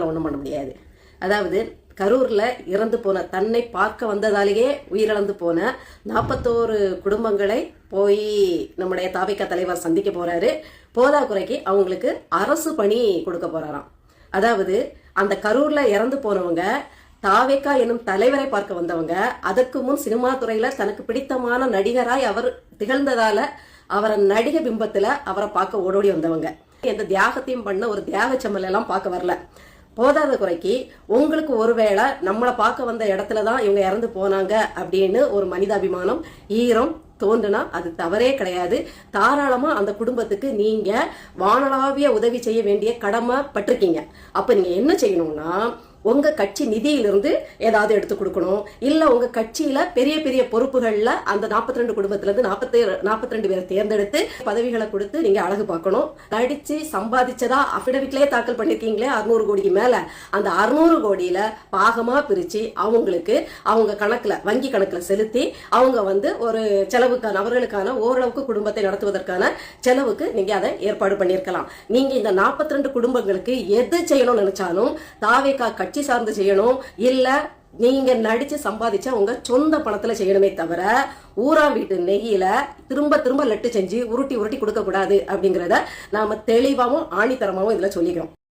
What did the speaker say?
ஒன்றும் பண்ண முடியாது. அதாவது கரூர்ல இறந்து போன, தன்னை பார்க்க வந்ததாலேயே உயிரிழந்து போன 41 குடும்பங்களை போய் நம்முடைய தாவேகா தலைவர் சந்திக்க போறாரு. போதாக்குறைக்கு அவங்களுக்கு அரசு பணி கொடுக்க போறாராம். அதாவது அந்த கரூர்ல இறந்து போனவங்க தாவேகா என்னும் தலைவரை பார்க்க வந்தவங்க, அதற்கு முன் சினிமா துறையில தனக்கு பிடித்தமான நடிகராய் அவர் திகழ்ந்ததால அவரை நடிக பிம்பத்துல அவரை பார்க்க ஓடோடி வந்தவங்க, எந்த தியாகத்தையும் பண்ண ஒரு தியாக செம்மல் எல்லாம் பார்க்க வரல. போதாத குறைக்கு உங்களுக்கு ஒருவேளை நம்மளை பார்க்க வந்த இடத்துலதான் இவங்க இறந்து போனாங்க அப்படின்னு ஒரு மனிதாபிமானம், ஈரம் தோன்றுனா அது தவறே கிடையாது. தாராளமா அந்த குடும்பத்துக்கு நீங்க வானளாவிய உதவி செய்ய வேண்டிய கடமை பட்டிருக்கீங்க. அப்ப நீங்க என்ன செய்யணும்னா, உங்க கட்சி நிதியிலிருந்து ஏதாவது எடுத்து கொடுக்கணும். இல்ல உங்க கட்சியில பெரிய பெரிய பொறுப்புகள்ல அந்த 42 குடும்பத்துல இருந்து 42 பேரை தேர்ந்தெடுத்து பதவிகளை கொடுத்து நீங்க அழகு பார்க்கணும். நடிச்சு சம்பாதிச்சதா அபிடவிட்லயே தாக்கல் பண்ணிருக்கீங்களே 600 கோடிக்கு மேல, அந்த 600 கோடியில பாகமா பிரிச்சு அவங்களுக்கு அவங்க கணக்குல, வங்கி கணக்குல செலுத்தி அவங்க ஒரு செலவுக்கான, அவர்களுக்கான ஓரளவுக்கு குடும்பத்தை நடத்துவதற்கான செலவுக்கு நீங்க அதை ஏற்பாடு பண்ணிருக்கலாம். நீங்க இந்த 42 குடும்பங்களுக்கு எது செய்யணும்னு நினைச்சாலும் தாவேகா கட்சி சார்ந்து செய்யணும், இல்ல நீங்க நடிச்சு சம்பாதிச்சா உங்க சொந்த பணத்துல செய்யணுமே தவிர ஊரா வீட்டு நெய்யில திரும்ப திரும்ப லட்டு செஞ்சு உருட்டி உருட்டி கொடுக்க கூடாது அப்படிங்கறத நாம தெளிவாவும் ஆணித்தரமாவும் இதுல சொல்லிக்கிறோம்.